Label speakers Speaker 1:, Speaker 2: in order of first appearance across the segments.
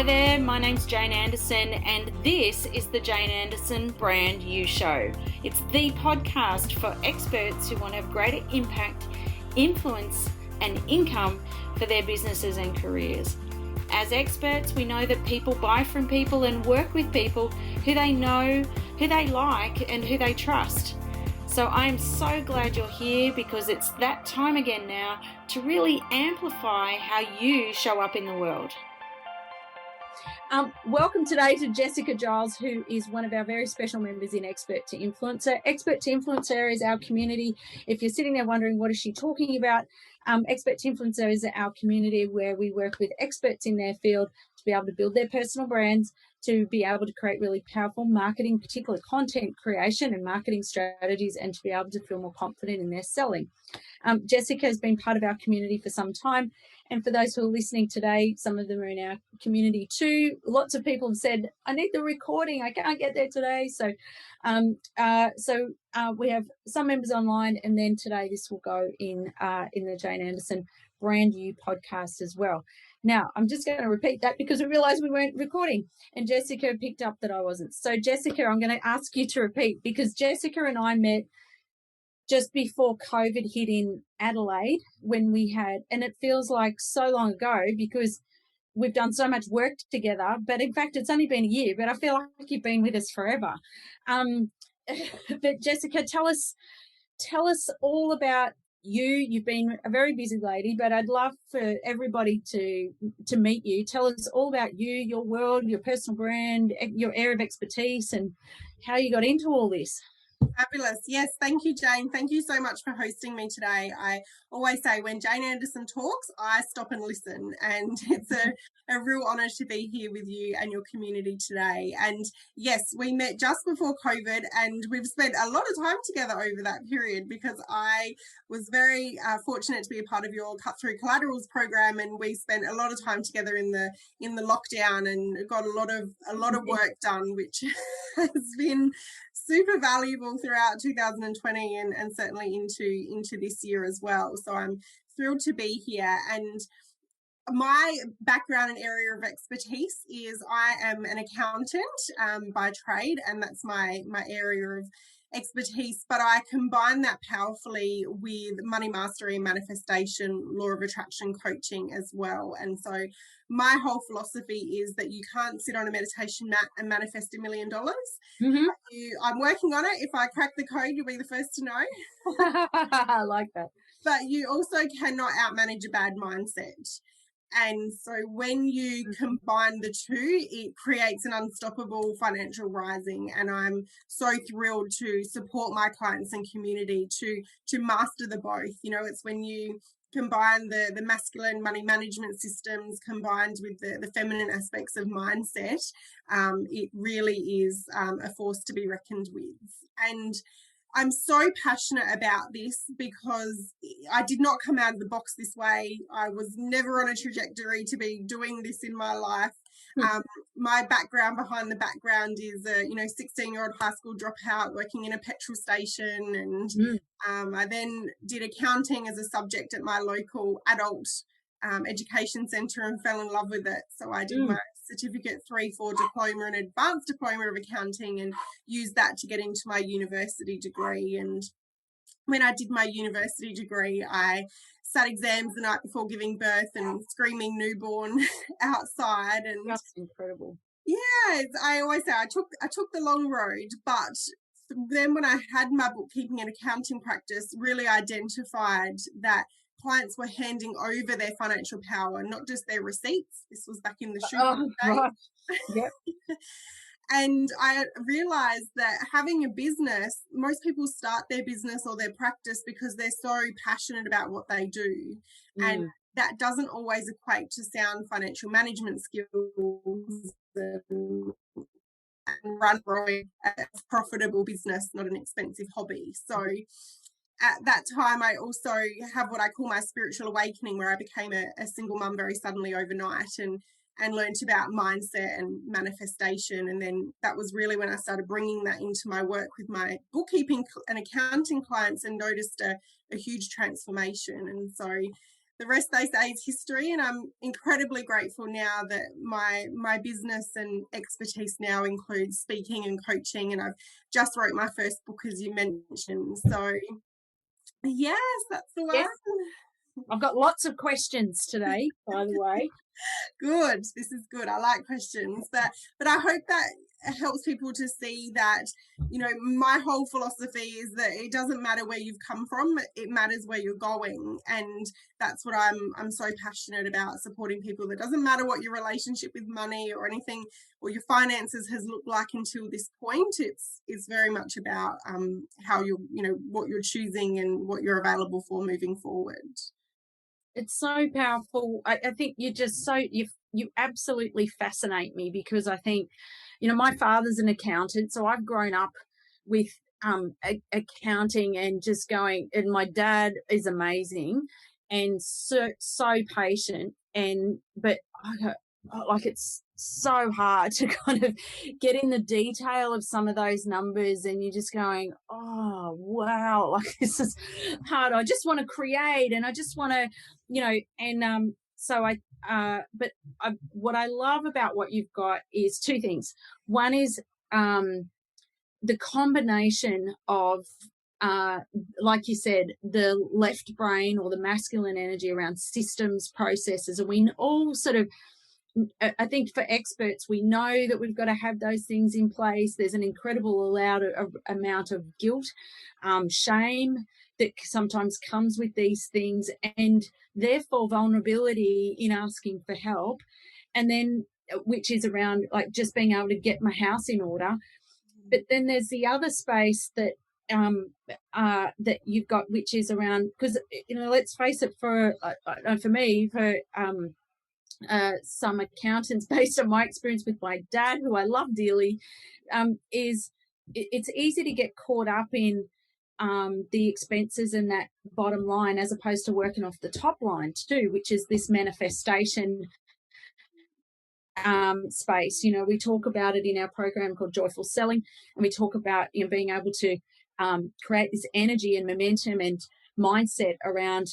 Speaker 1: Hi there, my name's Jane Anderson and this is the Jane Anderson Brand You Show. It's the podcast for experts who want to have greater impact, influence and income for their businesses and careers. As experts, we know that people buy from people and work with people who they know, who they like and who they trust. So I'm so glad you're here because it's that time again now to really amplify how you show up in the world. Welcome today to Jessica Giles, who is one of our very special members in Expert to Influencer. Expert to Influencer is our community. If you're sitting there wondering what is she talking about, Expert to Influencer is our community where we work with experts in their field to be able to build their personal brands, to be able to create really powerful marketing, particularly content creation and marketing strategies, and to be able to feel more confident in their selling. Jessica has been part of our community for some time. And for those who are listening today, some of them are in our community too. Lots of people have said, I need the recording. I can't get there today. So we have some members online, and then today this will go in the Jane Anderson Brand You podcast as well. Now, I'm just going to repeat that because we realized we weren't recording and Jessica picked up that I wasn't. So Jessica, I'm going to ask you to repeat because Jessica and I met just before COVID hit in Adelaide when we had, and it feels like so long ago because we've done so much work together, but in fact, it's only been a year, but I feel like you've been with us forever. But Jessica, tell us all about you. You've been a very busy lady, but I'd love for everybody to meet you. Tell us all about you, your world, your personal brand, your area of expertise, and how you got into all this.
Speaker 2: Fabulous. Yes, thank you, Jane. Thank you so much for hosting me today. I always say when Jane Anderson talks, I stop and listen, and it's a real honour to be here with you and your community today. And yes, we met just before COVID, and we've spent a lot of time together over that period because I was very fortunate to be a part of your Cut Through Collaterals program, and we spent a lot of time together in the lockdown and got a lot of work done, which has been super valuable throughout 2020 and certainly into this year as well. So I'm thrilled to be here. And my background and area of expertise is I am an accountant by trade, and that's my area of expertise, but I combine that powerfully with money mastery, manifestation, law of attraction coaching as well. And so my whole philosophy is that you can't sit on a meditation mat and manifest $1 million.
Speaker 1: Mm-hmm.
Speaker 2: I'm working on it. If I crack the code, you'll be the first to know.
Speaker 1: I like that.
Speaker 2: But you also cannot outmanage a bad mindset. And so when you combine the two, it creates an unstoppable financial rising. And I'm so thrilled to support my clients and community to master the both. You know, it's when you combine the masculine money management systems combined with the feminine aspects of mindset, it really is a force to be reckoned with. And I'm so passionate about this because I did not come out of the box this way. I was never on a trajectory to be doing this in my life. My background behind the background is a 16-year-old high school dropout working in a petrol station, and I then did accounting as a subject at my local adult education centre and fell in love with it. So I did my certificate 3-4 diploma and advanced diploma of accounting and used that to get into my university degree. And when I did my university degree, I sat exams the night before giving birth and screaming newborn outside. And
Speaker 1: that's incredible.
Speaker 2: Yeah, I always say I took the long road, but then when I had my bookkeeping and accounting practice, really identified that clients were handing over their financial power, not just their receipts. This was back in the shoe days.
Speaker 1: Yep.
Speaker 2: And I realized that having a business, most people start their business or their practice because they're so passionate about what they do. And that doesn't always equate to sound financial management skills and growing a profitable business, not an expensive hobby. So at that time, I also have what I call my spiritual awakening, where I became a single mum very suddenly overnight and learned about mindset and manifestation. And then that was really when I started bringing that into my work with my bookkeeping and accounting clients and noticed a huge transformation. And so the rest, they say, is history. And I'm incredibly grateful now that my business and expertise now includes speaking and coaching. And I've just wrote my first book, as you mentioned. So yes, that's the one.
Speaker 1: Yes. I've got lots of questions today, by the way.
Speaker 2: Good. This is good. I like questions. But I hope that helps people to see that, you know, my whole philosophy is that it doesn't matter where you've come from, it matters where you're going. And that's what I'm so passionate about, supporting people. That doesn't matter what your relationship with money or anything or your finances has looked like until this point. It's very much about how you're, you know, what you're choosing and what you're available for moving forward.
Speaker 1: It's so powerful. I think you're just so, you absolutely fascinate me, because I think, you know, my father's an accountant, so I've grown up with accounting and just going, and my dad is amazing and so patient, but like it's so hard to kind of get in the detail of some of those numbers, and you're just going, oh wow, like this is hard. I just want to create, and I just want to, you know, and so what I love about what you've got is two things. One is the combination of like you said, the left brain or the masculine energy around systems, processes, and we all sort of, I think for experts, we know that we've got to have those things in place. There's an incredible amount of guilt, shame that sometimes comes with these things, and therefore vulnerability in asking for help. And then, which is around like just being able to get my house in order. But then there's the other space that that you've got, which is around, because, you know, let's face it, for me, for some accountants, based on my experience with my dad, who I love dearly, is it's easy to get caught up in the expenses and that bottom line, as opposed to working off the top line too, which is this manifestation space. You know, we talk about it in our program called Joyful Selling, and we talk about, you know, being able to create this energy and momentum and mindset around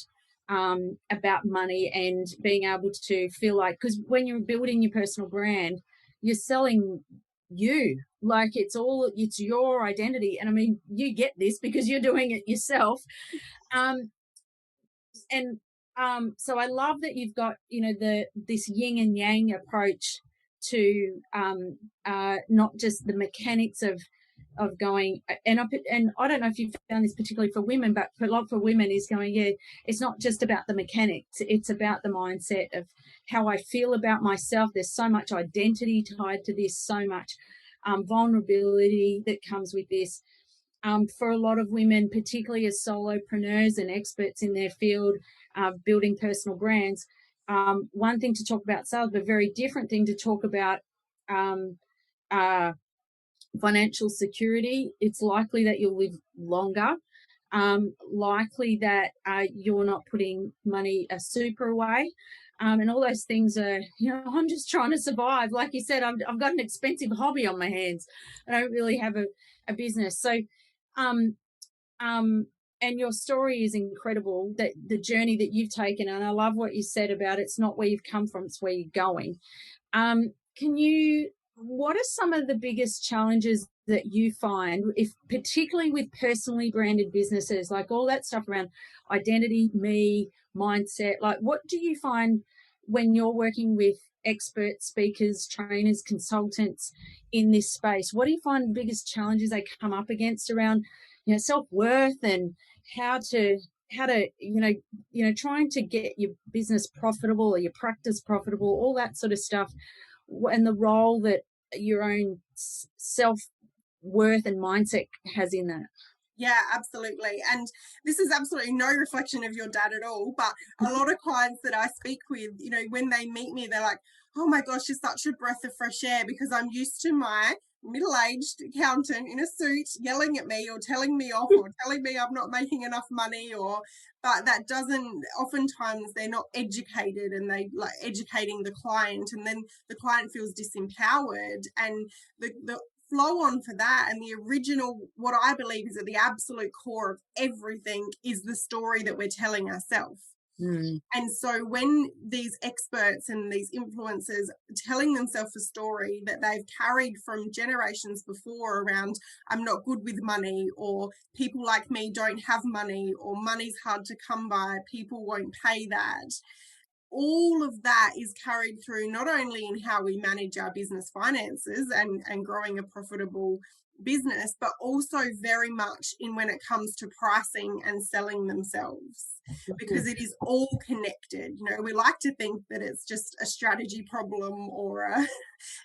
Speaker 1: about money, and being able to feel like, because when you're building your personal brand, you're selling you, like it's your identity. And I mean, you get this because you're doing it yourself. So I love that you've got, you know, this yin and yang approach to not just the mechanics of going, and I don't know if you've found this particularly for women, but for a lot for women is going, yeah, it's not just about the mechanics, it's about the mindset of how I feel about myself. There's so much identity tied to this, so much vulnerability that comes with this. For a lot of women, particularly as solopreneurs and experts in their field, building personal brands, one thing to talk about sales, but a very different thing to talk about financial security. It's likely that you'll live longer, likely that you're not putting money, a super away, and all those things are, you know, I'm just trying to survive. Like you said, I've got an expensive hobby on my hands. I don't really have a business. So, and your story is incredible, that the journey that you've taken, and I love what you said about it's not where you've come from, it's where you're going. What are some of the biggest challenges that you find, if particularly with personally branded businesses, like all that stuff around identity, me, mindset, like what do you find when you're working with expert speakers, trainers, consultants in this space? What do you find the biggest challenges they come up against around, you know, self-worth, and how to you know trying to get your business profitable or your practice profitable, all that sort of stuff, and the role that your own self-worth and mindset has in that?
Speaker 2: Yeah, absolutely. And this is absolutely no reflection of your dad at all. But a lot of clients that I speak with, you know, when they meet me, they're like, oh my gosh, you're such a breath of fresh air, because I'm used to my middle-aged accountant in a suit yelling at me or telling me off or telling me I'm not making enough money, but that doesn't, oftentimes they're not educated, and they like educating the client, and then the client feels disempowered. And the flow on for that, and the original, what I believe is at the absolute core of everything, is the story that we're telling ourselves. And so when these experts and these influencers telling themselves a story that they've carried from generations before around, I'm not good with money, or people like me don't have money, or money's hard to come by, people won't pay that. All of that is carried through not only in how we manage our business finances and growing a profitable business, but also very much in when it comes to pricing and selling themselves, because it is all connected. You know, we like to think that it's just a strategy problem or a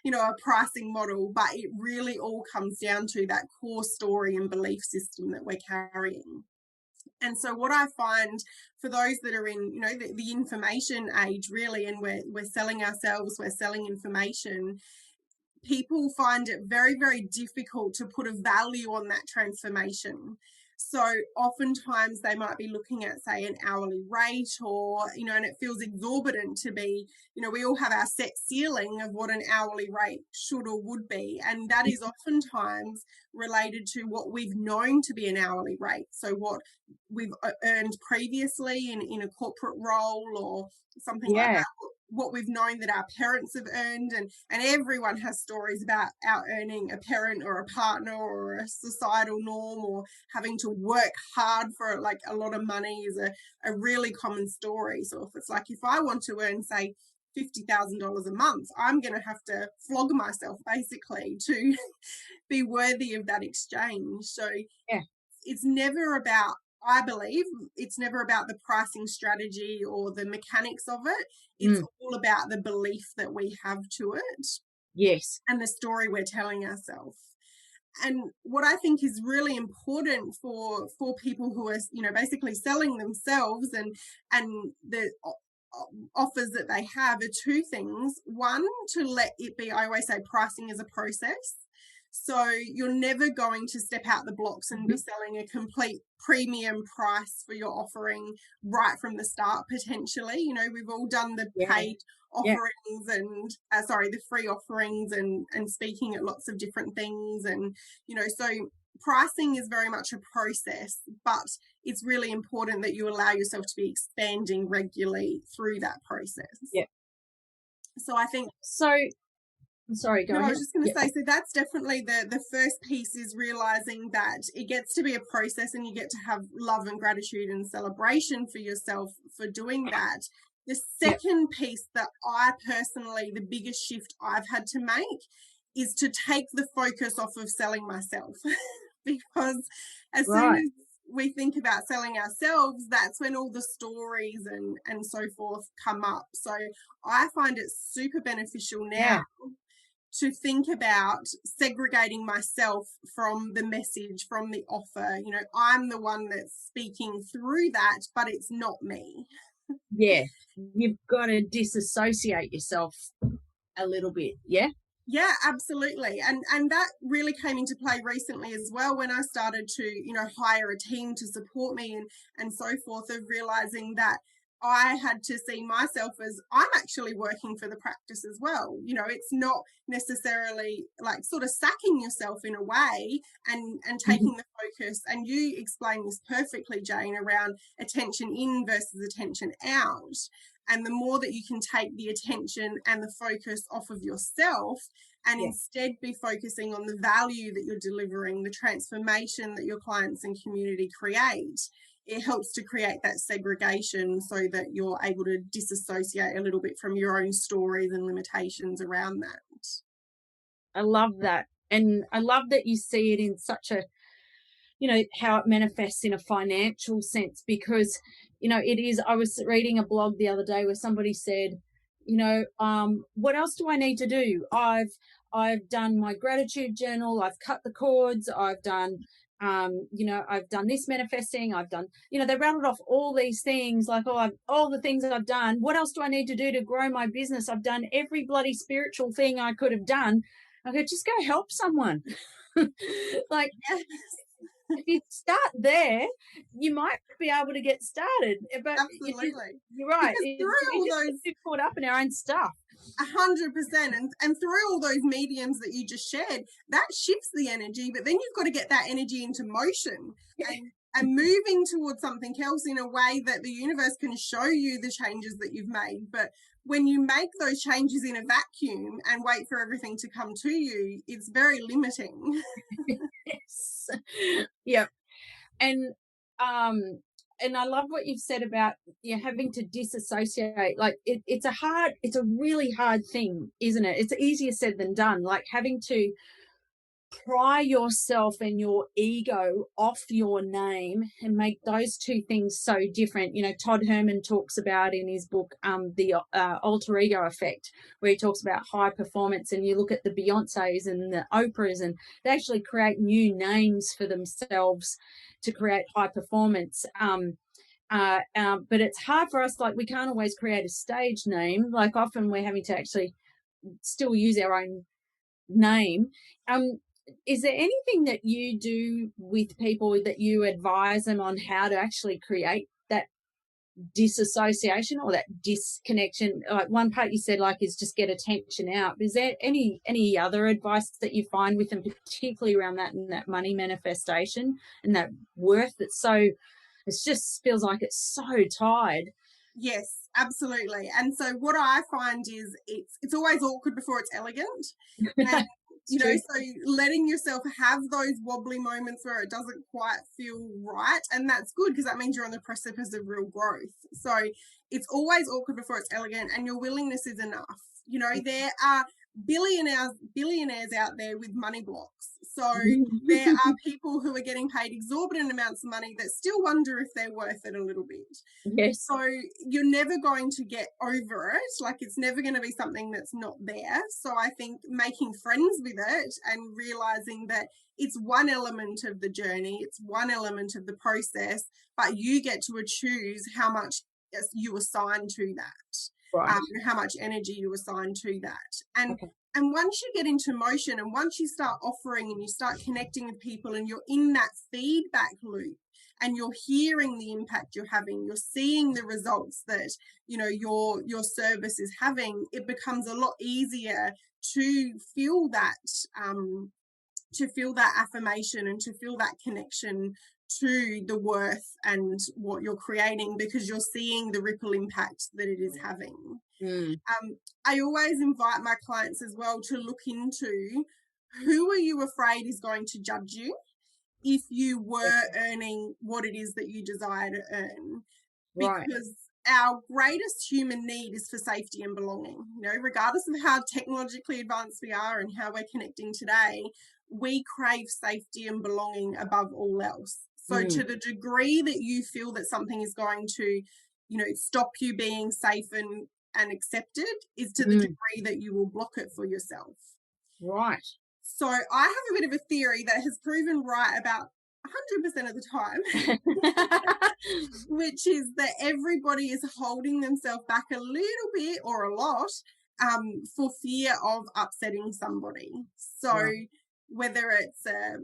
Speaker 2: a pricing model, but it really all comes down to that core story and belief system that we're carrying. And so what I find for those that are in, the information age really, and we're selling ourselves, we're selling information, people find it very, very difficult to put a value on that transformation. So oftentimes they might be looking at, say, an hourly rate, or, and it feels exorbitant to be, we all have our set ceiling of what an hourly rate should or would be. And that is oftentimes related to what we've known to be an hourly rate. So what we've earned previously in a corporate role or something like that, what we've known that our parents have earned, and everyone has stories about out earning a parent or a partner or a societal norm, or having to work hard for like a lot of money is a really common story. So if it's like, if I want to earn, say, $50,000 a month, I'm going to have to flog myself basically to be worthy of that exchange. So it's never about, I believe, it's never about the pricing strategy or the mechanics of it. It's all about the belief that we have to it.
Speaker 1: Yes.
Speaker 2: And the story we're telling ourselves. And what I think is really important for people who are, basically selling themselves and the offers that they have are two things. One, to let it be, I always say pricing is a process. So you're never going to step out the blocks and be selling a complete premium price for your offering right from the start, potentially. We've all done the paid offerings and the free offerings and speaking at lots of different things. And, so pricing is very much a process, but it's really important that you allow yourself to be expanding regularly through that process.
Speaker 1: Yeah.
Speaker 2: So I think
Speaker 1: I'm sorry, go ahead.
Speaker 2: I was just going to say, so that's definitely the first piece, is realizing that it gets to be a process and you get to have love and gratitude and celebration for yourself for doing that. The second piece that I personally, the biggest shift I've had to make is to take the focus off of selling myself because as soon as we think about selling ourselves, that's when all the stories and so forth come up. So I find it super beneficial now to think about segregating myself from the message, from the offer. I'm the one that's speaking through that, but it's not me.
Speaker 1: Yeah, you've got to disassociate yourself a little bit.
Speaker 2: Yeah, absolutely. And that really came into play recently as well, when I started to, hire a team to support me and so forth, of realizing that I had to see myself as, I'm actually working for the practice as well. It's not necessarily like sort of sacking yourself in a way and taking the focus. And you explain this perfectly, Jane, around attention in versus attention out. And the more that you can take the attention and the focus off of yourself and instead be focusing on the value that you're delivering, the transformation that your clients and community create, it helps to create that segregation so that you're able to disassociate a little bit from your own stories and limitations around that.
Speaker 1: I love that. And I love that you see it in such a, how it manifests in a financial sense, because, it is, I was reading a blog the other day where somebody said, what else do I need to do? I've done my gratitude journal. I've cut the cords. I've done, I've done this manifesting. I've done, they rounded off all these things like, all the things that I've done. What else do I need to do to grow my business? I've done every bloody spiritual thing I could have done. I go, just go help someone. Like, if you start there, you might be able to get started. But
Speaker 2: absolutely,
Speaker 1: you're right.
Speaker 2: Through all those,
Speaker 1: get caught up in our own stuff.
Speaker 2: 100%, and through all those mediums that you just shared, that shifts the energy. But then you've got to get that energy into motion. And and moving towards something else in a way that the universe can show you the changes that you've made. But when you make those changes in a vacuum and wait for everything to come to you, it's very limiting.
Speaker 1: Yes. Yep. And I love what you've said about having to disassociate. Like it's a really hard thing, isn't it? It's easier said than done. Like having to pry yourself and your ego off your name and make those two things so different. Todd Herman talks about in his book the alter ego effect, where he talks about high performance, and you look at the Beyoncés and the Oprahs, and they actually create new names for themselves to create high performance. But it's hard for us. Like, we can't always create a stage name. Like, often we're having to actually still use our own name. Is there anything that you do with people that you advise them on how to actually create that disassociation or that disconnection? Like, one part you said, like, is just get attention out. Is there any other advice that you find with them, particularly around that and that money manifestation and that worth that's so, it just feels like it's so tied?
Speaker 2: Yes, absolutely. And so what I find is it's always awkward before it's elegant. And so letting yourself have those wobbly moments where it doesn't quite feel right, and that's good because that means you're on the precipice of real growth. So it's always awkward before it's elegant, and your willingness is enough. There are billionaires out there with money blocks. So there are people who are getting paid exorbitant amounts of money that still wonder if they're worth it a little bit.
Speaker 1: Yes.
Speaker 2: So you're never going to get over it. Like, it's never going to be something that's not there. So I think making friends with it and realizing that it's one element of the journey, it's one element of the process, but you get to choose how much you assign to that.
Speaker 1: Right.
Speaker 2: How much energy you assign to that.
Speaker 1: Okay.
Speaker 2: And once you get into motion and once you start offering and you start connecting with people and you're in that feedback loop and you're hearing the impact you're having, you're seeing the results that, your service is having, it becomes a lot easier to feel that affirmation and to feel that connection to the worth and what you're creating, because you're seeing the ripple impact that it is having. I always invite my clients as well to look into, who are you afraid is going to judge you if you were earning what it is that you desire to earn?
Speaker 1: Right.
Speaker 2: Because our greatest human need is for safety and belonging. Regardless of how technologically advanced we are and how we're connecting today, we crave safety and belonging above all else. So to the degree that you feel that something is going to, stop you being safe and accepted, is to the degree that you will block it for yourself.
Speaker 1: Right.
Speaker 2: So I have a bit of a theory that has proven right about 100% of the time, which is that everybody is holding themselves back a little bit or a lot for fear of upsetting somebody. So whether it's a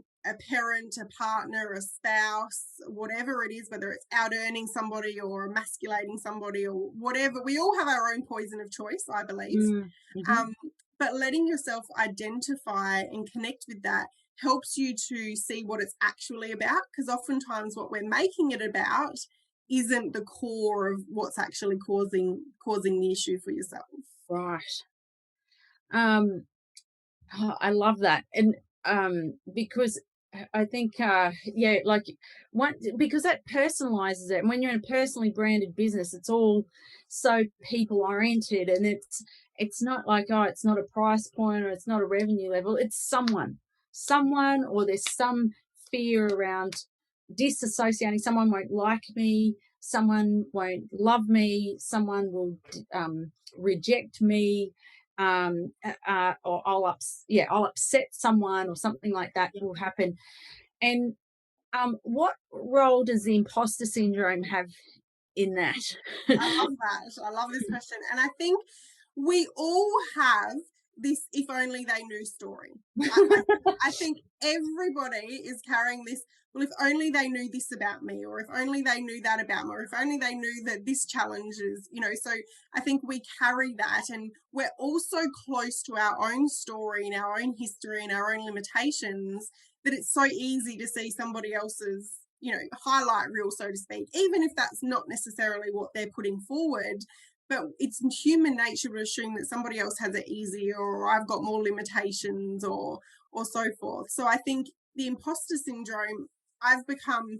Speaker 2: parent, a partner, a spouse, whatever it is, whether it's out earning somebody or emasculating somebody or whatever, we all have our own poison of choice, I believe. But letting yourself identify and connect with that helps you to see what it's actually about, because oftentimes what we're making it about isn't the core of what's actually causing the issue for yourself.
Speaker 1: Right. I love that. And because I think like because that personalizes it. And when you're in a personally branded business, it's all so people oriented, and it's not like, oh, it's not a price point or it's not a revenue level. It's someone, or there's some fear around disassociating. Someone won't like me, someone won't love me, someone will reject me, or I'll upset someone, or something like that will happen. And what role does the imposter syndrome have in that?
Speaker 2: I love that. I love this question. And I think we all have this if only they knew story. I think everybody is carrying this, well, if only they knew this about me, or if only they knew that about me, or if only they knew that this challenge is, so I think we carry that, and we're also close to our own story and our own history and our own limitations, that it's so easy to see somebody else's highlight reel, so to speak, even if that's not necessarily what they're putting forward. But it's human nature to assume that somebody else has it easier, or I've got more limitations, or so forth. So I think the imposter syndrome I've become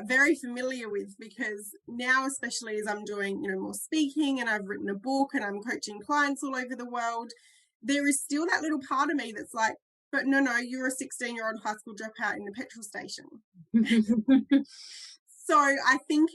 Speaker 2: very familiar with, because now, especially as I'm doing more speaking, and I've written a book, and I'm coaching clients all over the world, there is still that little part of me that's like, but no, you're a 16-year-old high school dropout in the petrol station. So I think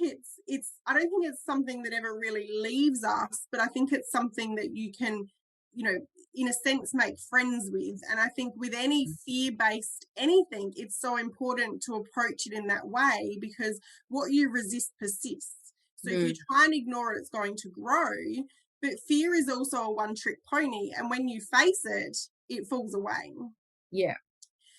Speaker 2: I don't think it's something that ever really leaves us, but I think it's something that you can, in a sense, make friends with. And I think with any fear-based anything, it's so important to approach it in that way, because what you resist persists. So if you try and ignore it, it's going to grow. But fear is also a one-trick pony. And when you face it, it falls away.
Speaker 1: Yeah.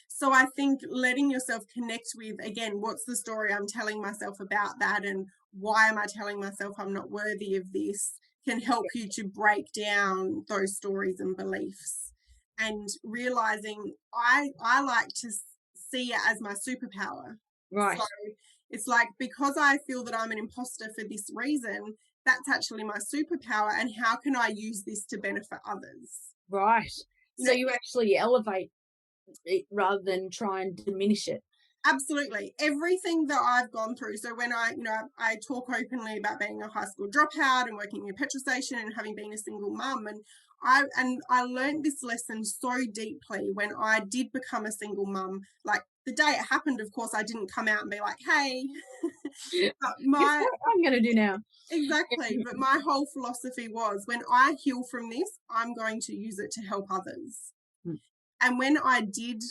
Speaker 2: So I think letting yourself connect with, again, what's the story I'm telling myself about that, and why am I telling myself I'm not worthy of this, can help you to break down those stories and beliefs. And realizing I like to see it as my superpower.
Speaker 1: Right.
Speaker 2: So it's like, because I feel that I'm an imposter for this reason, that's actually my superpower. And how can I use this to benefit others?
Speaker 1: Right. So you actually elevate it rather than try and diminish it.
Speaker 2: Absolutely. Everything that I've gone through. So when I talk openly about being a high school dropout and working in a petrol station and having been a single mum, and I learned this lesson so deeply when I did become a single mum. Like, the day it happened, of course, I didn't come out and be like, hey, but
Speaker 1: Guess what I'm going to do now?
Speaker 2: Exactly. But my whole philosophy was, when I heal from this, I'm going to use it to help others. And when I did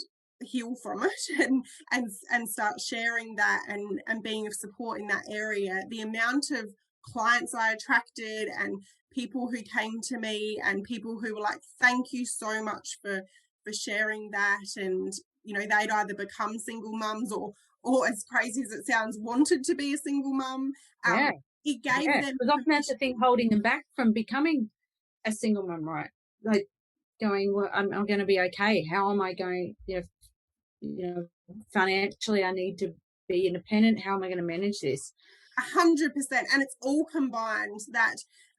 Speaker 2: heal from it and start sharing that and being of support in that area, the amount of clients I attracted, and people who came to me, and people who were like, thank you so much for sharing that. And they'd either become single mums, or as crazy as it sounds, wanted to be a single mum. It gave them,
Speaker 1: because often that's the thing holding them back from becoming a single mum, right? Like, going, well, I'm going to be okay. How am I going, financially I need to be independent. How am I going to manage this?
Speaker 2: 100%. And it's all combined,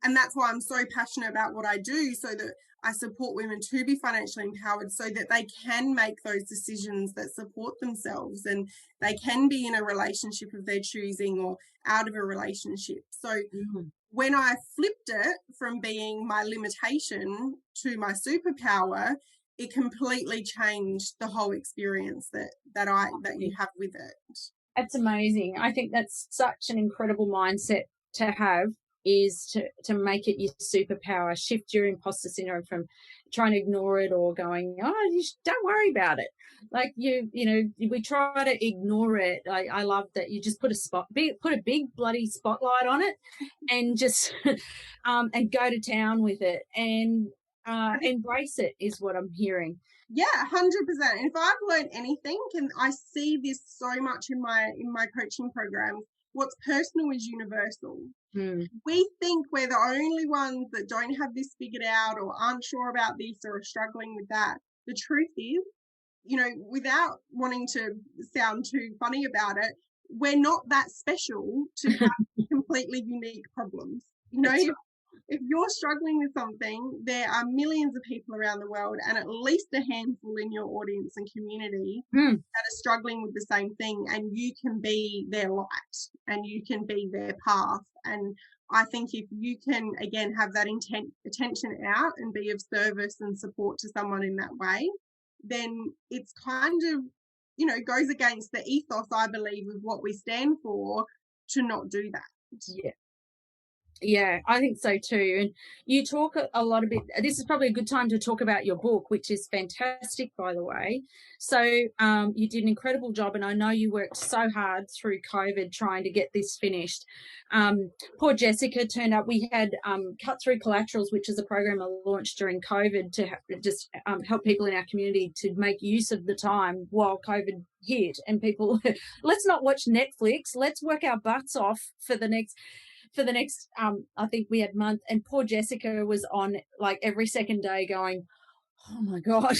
Speaker 2: and that's why I'm so passionate about what I do, so that I support women to be financially empowered, so that they can make those decisions that support themselves, and they can be in a relationship of their choosing, or out of a relationship. So when I flipped it from being my limitation to my superpower, it completely changed the whole experience that you have with it.
Speaker 1: That's amazing. I think that's such an incredible mindset to have, is to make it your superpower, shift your imposter syndrome from trying to ignore it, or going, oh, don't worry about it. Like, we try to ignore it. I love that you just put a big bloody spotlight on it, and just and go to town with it, and embrace it, is what I'm hearing.
Speaker 2: Yeah, 100%. And if I've learned anything, and I see this so much in my coaching program, what's personal is universal. We think we're the only ones that don't have this figured out, or aren't sure about this, or are struggling with that. The truth is, without wanting to sound too funny about it, we're not that special to have completely unique problems. If you're struggling with something, there are millions of people around the world, and at least a handful in your audience and community that are struggling with the same thing, and you can be their light, and you can be their path. And I think if you can, again, have that attention out and be of service and support to someone in that way, then it's kind of, goes against the ethos, I believe, of what we stand for, to not do that.
Speaker 1: Yeah, I think so too. And you talk a lot about, this is probably a good time to talk about your book, which is fantastic, by the way. So you did an incredible job, and I know you worked so hard through COVID trying to get this finished. Poor Jessica turned up. We had Cut Through Collaterals, which is a program I launched during COVID to just help people in our community to make use of the time while COVID hit. And people, let's not watch Netflix. Let's work our butts off for the next I think we had month, and poor Jessica was on like every second day going, oh my God,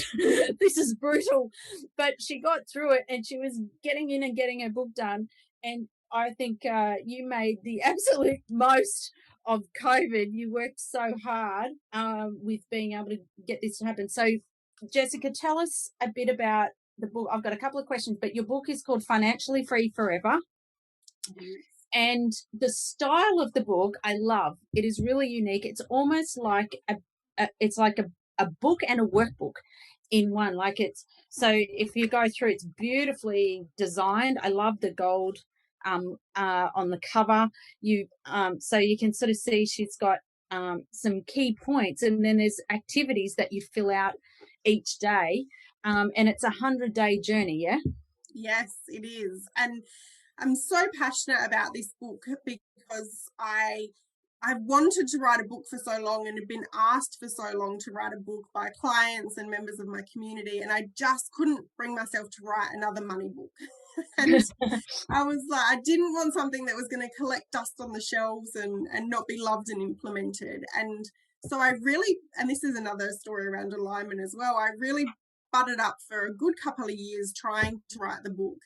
Speaker 1: this is brutal. But she got through it and she was getting in and getting her book done. And I think you made the absolute most of COVID. You worked so hard with being able to get this to happen. So, Jessica, tell us a bit about the book. I've got a couple of questions, but your book is called Financially Free Forever. And the style of the book, I love. It is really unique. It's almost like a book and a workbook in one. Like it's so if you go through, it's beautifully designed. I love the gold on the cover. So you can sort of see she's got some key points, and then there's activities that you fill out each day, and it's 100-day journey. Yeah.
Speaker 2: Yes, it is. And I'm so passionate about this book because I've wanted to write a book for so long and have been asked for so long to write a book by clients and members of my community, and I just couldn't bring myself to write another money book. And I was like, I didn't want something that was going to collect dust on the shelves and not be loved and implemented. And so I really, and this is another story around alignment as well, I really butted up for a good couple of years trying to write the book.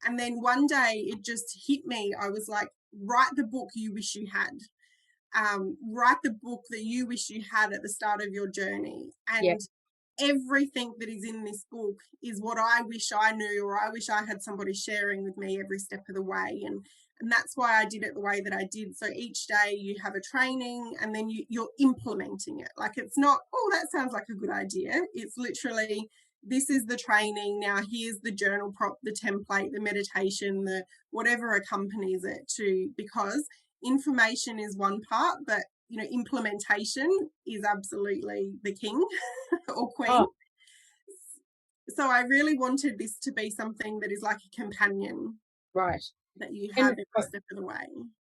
Speaker 2: And then one day it just hit me. I was like, write the book you wish you had. Write the book that you wish you had at the start of your journey. And
Speaker 1: Yep.
Speaker 2: everything that is in this book is what I wish I knew, or I wish I had somebody sharing with me every step of the way. And that's why I did it the way that I did. So each day you have a training and then you're implementing it. Like it's not, oh, that sounds like a good idea. It's literally, this is the training. Now here's the journal prop, the template, the meditation, the whatever accompanies it to, because information is one part, but implementation is absolutely the king or queen.
Speaker 1: Oh.
Speaker 2: So I really wanted this to be something that is like a companion,
Speaker 1: Right.
Speaker 2: that you have every step of the way.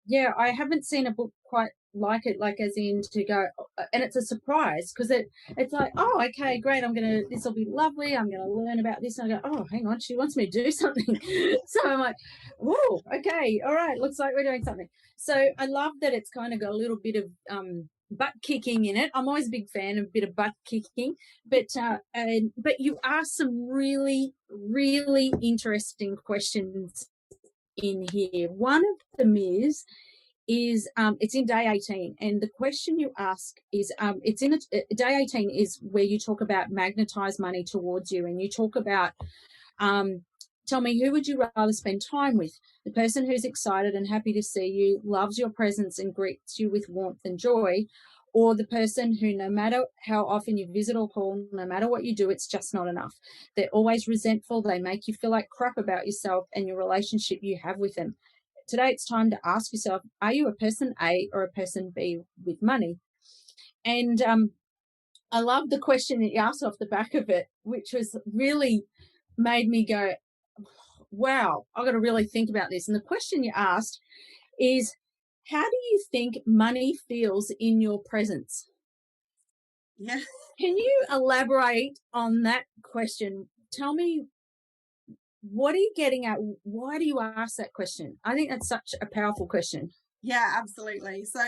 Speaker 1: Yeah, I haven't seen a book quite like it, like as in to go, and it's a surprise because it's like, oh, okay, great, this will be lovely, I'm gonna learn about this, and I go, oh, hang on, she wants me to do something. So I'm like, whoa, okay, all right, looks like we're doing something. So I love that it's kind of got a little bit of butt kicking in it. I'm always a big fan of a bit of butt kicking, but you ask some really, really interesting questions in here. One of them is it's in day 18, and the question you ask is it's in day 18 is where you talk about magnetized money towards you, and you talk about tell me, who would you rather spend time with? The person who's excited and happy to see you, loves your presence and greets you with warmth and joy, or the person who, no matter how often you visit or call, no matter what you do, it's just not enough. They're always resentful. They make you feel like crap about yourself and your relationship you have with them. Today, it's time to ask yourself, are you a person A or a person B with money? And I love the question that you asked off the back of it, which was really made me go, wow, I've got to really think about this. And the question you asked is, how do you think money feels in your presence?
Speaker 2: Yeah.
Speaker 1: Can you elaborate on that question? Tell me, what are you getting at? Why do you ask that question? I think that's such a powerful question.
Speaker 2: Yeah, absolutely. So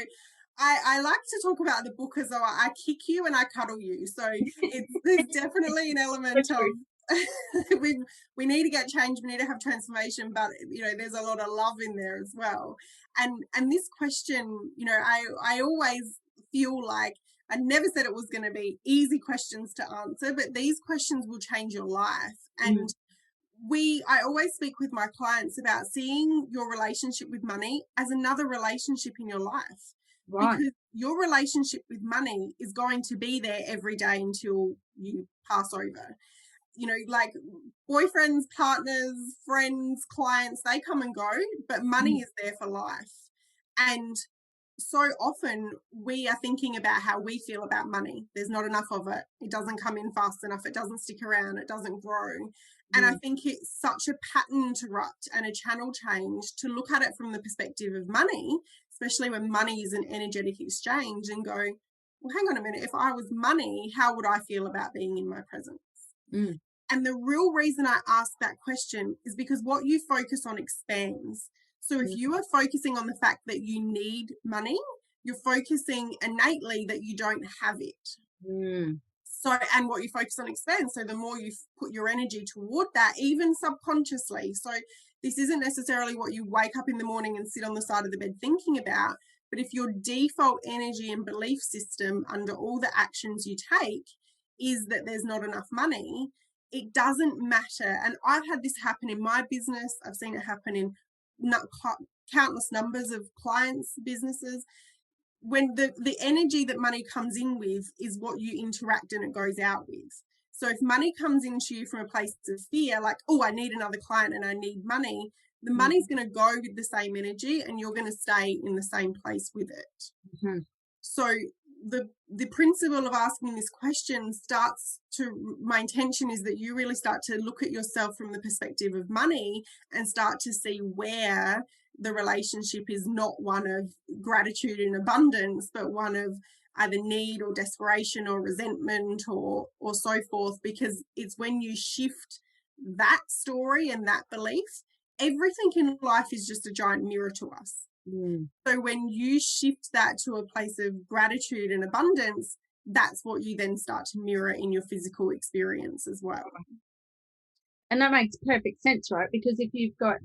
Speaker 2: I like to talk about the book as though I kick you and I cuddle you. So there's definitely an element of we need to get change, we need to have transformation, but there's a lot of love in there as well. And this question, I always feel like I never said it was going to be easy questions to answer, but these questions will change your life. And I always speak with my clients about seeing your relationship with money as another relationship in your life. Right. Because your relationship with money is going to be there every day until you pass over. Like boyfriends, partners, friends, clients, they come and go, but money is there for life. And so often we are thinking about how we feel about money. There's not enough of it. It doesn't come in fast enough. It doesn't stick around. It doesn't grow. And I think it's such a pattern interrupt and a channel change to look at it from the perspective of money, especially when money is an energetic exchange, and go, well, hang on a minute. If I was money, how would I feel about being in my presence? And the real reason I ask that question is because what you focus on expands. So if you are focusing on the fact that you need money, you're focusing innately that you don't have it. So, and what you focus on expands. So the more you put your energy toward that, even subconsciously. So this isn't necessarily what you wake up in the morning and sit on the side of the bed thinking about, but if your default energy and belief system under all the actions you take is that there's not enough money, it doesn't matter. And I've had this happen in my business. I've seen it happen in countless numbers of clients' businesses. When the energy that money comes in with is what you interact and it goes out with. So if money comes into you from a place of fear, like, oh, I need another client and I need money, the money's going to go with the same energy and you're going to stay in the same place with it. So the principle of asking this question starts to, my intention is that you really start to look at yourself from the perspective of money and start to see where the relationship is not one of gratitude and abundance, but one of either need or desperation or resentment or so forth, because it's when you shift that story and that belief, everything in life is just a giant mirror to us. So when you shift that to a place of gratitude and abundance, that's what you then start to mirror in your physical experience as well.
Speaker 1: And that makes perfect sense, right? Because if you've got,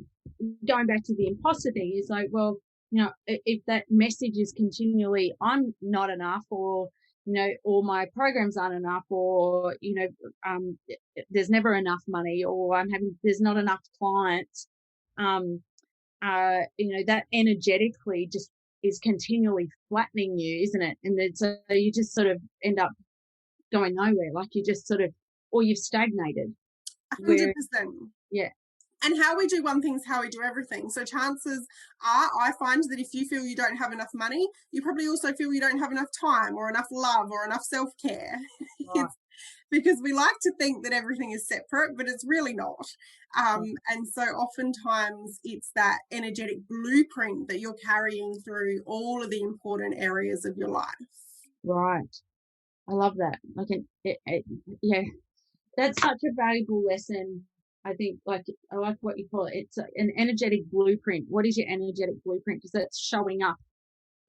Speaker 1: going back to the imposter thing, is like, well, you know, if that message is continually, I'm not enough, or, you know, or my programs aren't enough, or, you know, there's never enough money, or there's not enough clients, you know, that energetically just is continually flattening you, isn't it? And then so you just sort of end up going nowhere, like you just sort of, or you've stagnated.
Speaker 2: 100%.
Speaker 1: Yeah.
Speaker 2: And how we do one thing is how we do everything. So chances are, I find that if you feel you don't have enough money, you probably also feel you don't have enough time or enough love or enough self-care. Right. Because we like to think that everything is separate, but it's really not. And so oftentimes it's that energetic blueprint that you're carrying through all of the important areas of your life.
Speaker 1: Right. I love that. Like, yeah, that's such a valuable lesson. I think, like, I like what you call it. It's an energetic blueprint. What is your energetic blueprint? Because that's showing up.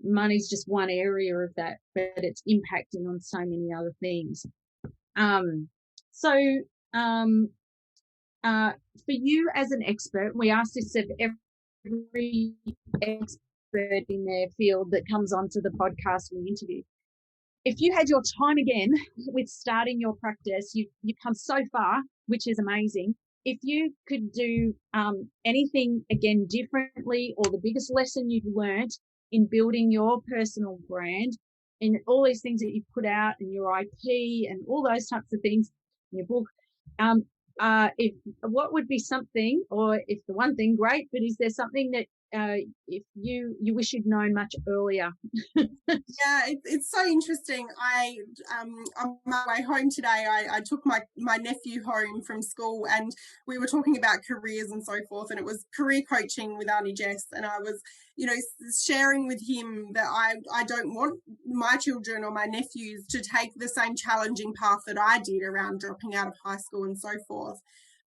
Speaker 1: Money's just one area of that, but it's impacting on so many other things. For you as an expert, we ask this of every expert in their field that comes onto the podcast we interview. If you had your time again with starting your practice, you've come so far, which is amazing. If you could do anything again differently, or the biggest lesson you've learned in building your personal brand, and all these things that you put out, and your IP and all those types of things in your book, if what would be something, or if the one thing, great, but is there something that if you wish you'd known much earlier?
Speaker 2: Yeah, it's so interesting. On my way home today, I took my nephew home from school, and we were talking about careers and so forth, and it was career coaching with Auntie Jess, and I was, you know, sharing with him that I don't want my children or my nephews to take the same challenging path that I did around dropping out of high school and so forth.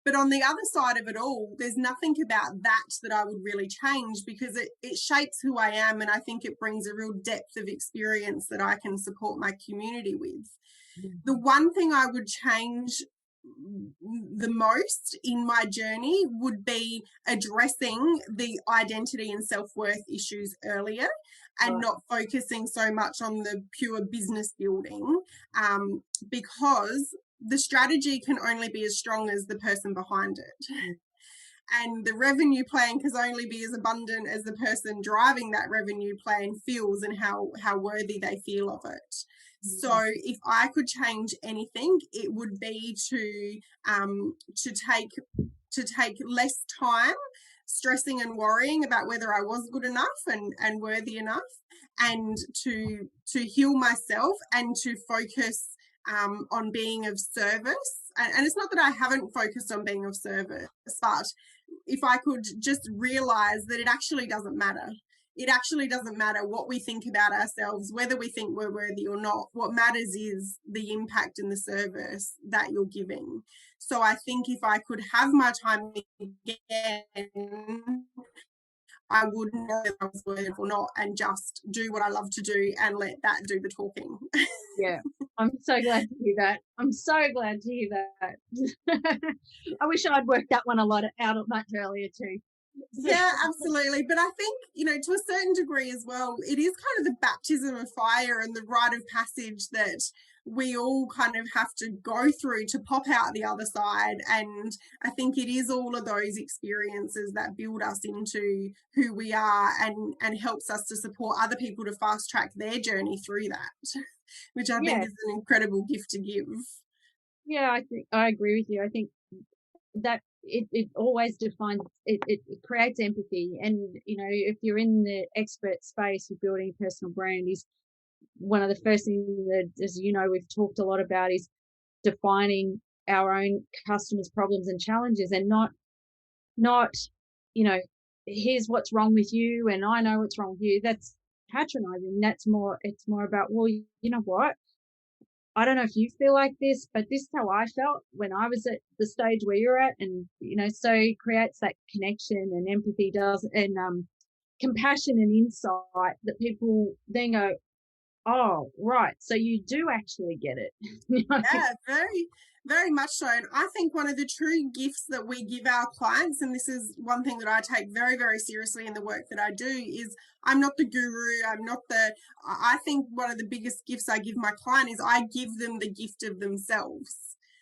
Speaker 2: But on the other side of it all, there's nothing about that I would really change, because it shapes who I am, and I think it brings a real depth of experience that I can support my community with. The one thing I would change the most in my journey would be addressing the identity and self-worth issues earlier, and not focusing so much on the pure business building, because the strategy can only be as strong as the person behind it. And the revenue plan can only be as abundant as the person driving that revenue plan feels, and how worthy they feel of it. So if I could change anything, it would be to take less time stressing and worrying about whether I was good enough and worthy enough, and to heal myself and to focus on being of service. And it's not that I haven't focused on being of service, but if I could just realize that it actually doesn't matter. It actually doesn't matter what we think about ourselves, whether we think we're worthy or not. What matters is the impact and the service that you're giving. So I think if I could have my time again, I would know if I was worth it or not, and just do what I love to do and let that do the talking.
Speaker 1: Yeah, I'm so glad to hear that. I'm so glad to hear that. I wish I'd worked that one out much earlier too.
Speaker 2: Yeah, absolutely. But I think, to a certain degree as well, it is kind of the baptism of fire and the rite of passage that we all kind of have to go through to pop out the other side. And I think it is all of those experiences that build us into who we are, and helps us to support other people to fast track their journey through that, which I think
Speaker 1: Yeah,
Speaker 2: is an incredible gift to give.
Speaker 1: yeah, I think I agree with you. I think that it always defines it creates empathy, and if you're in the expert space of building a personal brand, is one of the first things that, as we've talked a lot about, is defining our own customers' problems and challenges, and not here's what's wrong with you and I know what's wrong with you. That's patronizing. It's more about, well, you know what, I don't know if you feel like this, but this is how I felt when I was at the stage where you're at. And, so it creates that connection, and empathy does, and compassion and insight that people then go, oh, right. So you do actually get it.
Speaker 2: Yeah, very, very much so. And I think one of the true gifts that we give our clients, and this is one thing that I take very, very seriously in the work that I do, is I'm not the guru. I think one of the biggest gifts I give my client is I give them the gift of themselves.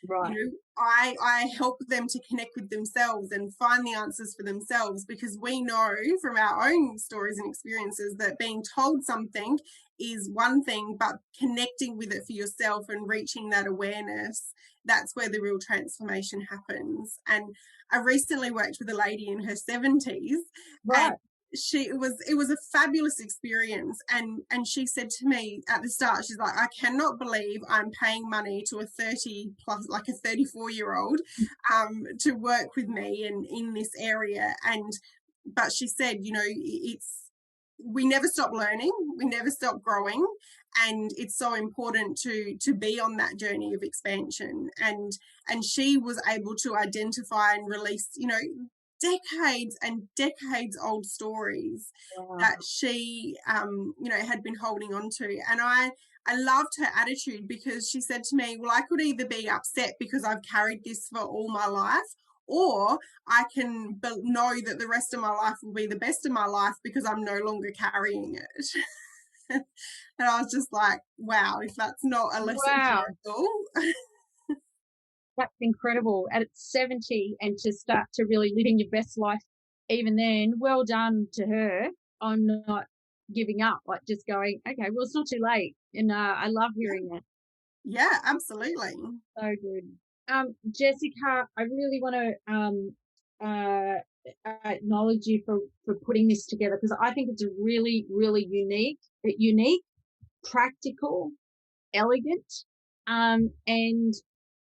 Speaker 1: Right.
Speaker 2: I help them to connect with themselves and find the answers for themselves, because we know from our own stories and experiences that being told something is one thing, but connecting with it for yourself and reaching that awareness, that's where the real transformation happens. And I recently worked with a lady in her 70s,
Speaker 1: Right.
Speaker 2: and it was a fabulous experience, and she said to me at the start, she's like, I cannot believe I'm paying money to a 30 plus, like a 34-year-old to work with me and in this area. But she said, we never stop learning, we never stop growing, and it's so important to be on that journey of expansion. And she was able to identify and release decades and decades old stories that she had been holding on to. And I loved her attitude, because she said to me, well, I could either be upset because I've carried this for all my life, or I can know that the rest of my life will be the best of my life because I'm no longer carrying it. And I was just like, wow, if that's not a lesson for
Speaker 1: Wow.
Speaker 2: us all.
Speaker 1: That's incredible. At 70, and to start to really living your best life even then, well done to her on not giving up, like just going, okay, well, it's not too late. And I love hearing that.
Speaker 2: Yeah, absolutely.
Speaker 1: So good. Jessica, I really want to acknowledge you for putting this together, because I think it's a really, really unique, practical, elegant, and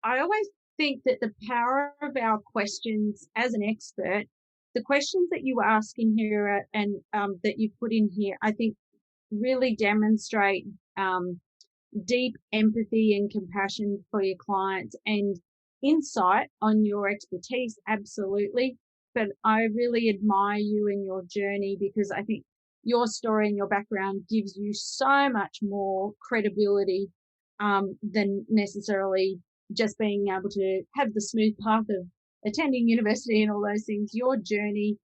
Speaker 1: I always think that the power of our questions as an expert, the questions that you ask in here and that you put in here, I think really demonstrate deep empathy and compassion for your clients, and insight on your expertise. Absolutely. But I really admire you and your journey, because I think your story and your background gives you so much more credibility than necessarily just being able to have the smooth path of attending university and all those things. Your journey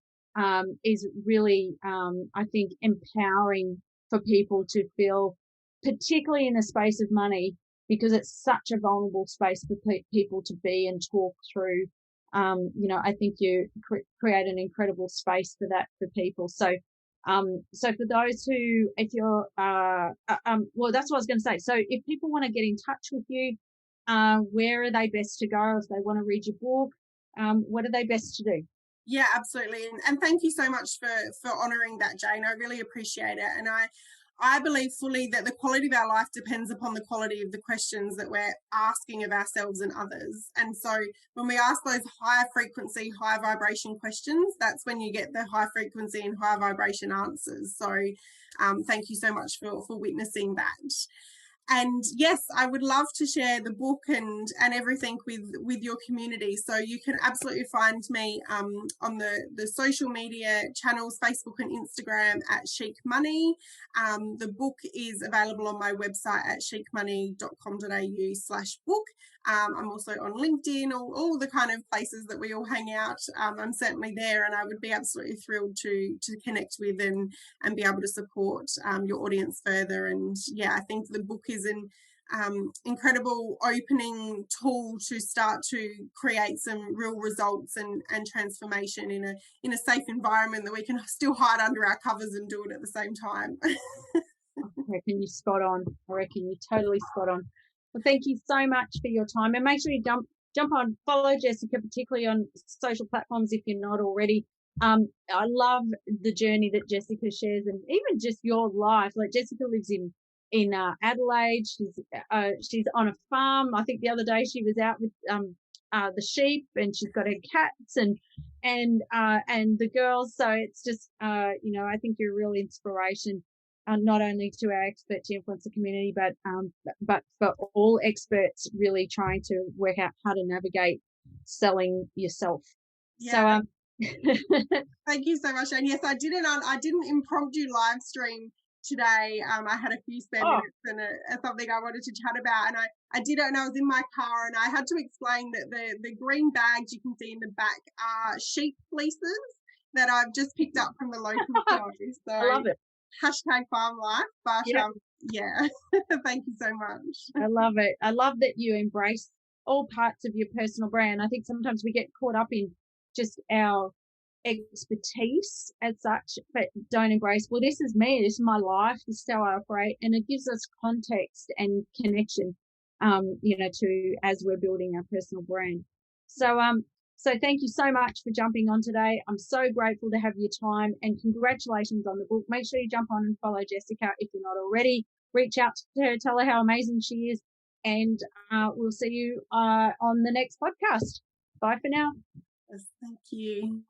Speaker 1: is really, I think, empowering for people to feel, particularly in the space of money, because it's such a vulnerable space for people to be and talk through. I think you create an incredible space for that for people. So, so for those who, if you're, well, that's what I was going to say. So if people want to get in touch with you, where are they best to go if they want to read your book? What are they best to do?
Speaker 2: Yeah, absolutely. And thank you so much for honouring that, Jane. I really appreciate it. And I believe fully that the quality of our life depends upon the quality of the questions that we're asking of ourselves and others. And so when we ask those high frequency, high vibration questions, that's when you get the high frequency and high vibration answers. So thank you so much for witnessing that. And yes, I would love to share the book and everything with your community. So you can absolutely find me on the social media channels, Facebook and Instagram at Chic Money. The book is available on my website at chicmoney.com.au/book. I'm also on LinkedIn, all the kind of places that we all hang out. I'm certainly there, and I would be absolutely thrilled to connect with and be able to support your audience further. And yeah, I think the book is an incredible opening tool to start to create some real results and transformation in a safe environment that we can still hide under our covers and do it at the same time.
Speaker 1: I reckon you're spot on. I reckon you're totally spot on. Well, thank you so much for your time, and make sure you jump on, follow Jessica, particularly on social platforms if you're not already. I love the journey that Jessica shares, and even just your life. Like, Jessica lives in Adelaide. She's on a farm. I think the other day she was out with the sheep, and she's got her cats and the girls. So it's just I think you're a real inspiration, not only to our expert to influencer community, but for all experts really trying to work out how to navigate selling yourself.
Speaker 2: Yeah.
Speaker 1: So
Speaker 2: thank you so much. And yes, I didn't impromptu live stream today. I had a few spare minutes and something I wanted to chat about, and I did it, and I was in my car, and I had to explain that the green bags you can see in the back are sheep fleeces that I've just picked up from the local store. So
Speaker 1: I love it.
Speaker 2: #farm life. But
Speaker 1: yep.
Speaker 2: Yeah, thank you so much.
Speaker 1: I love it. I love that you embrace all parts of your personal brand. I think sometimes we get caught up in just our expertise as such, but don't embrace, well, this is me, this is my life, this is how I operate, and it gives us context and connection, to as we're building our personal brand. So thank you so much for jumping on today. I'm so grateful to have your time, and congratulations on the book. Make sure you jump on and follow Jessica if you're not already. Reach out to her, tell her how amazing she is, and we'll see you on the next podcast. Bye for now.
Speaker 2: Yes, thank you.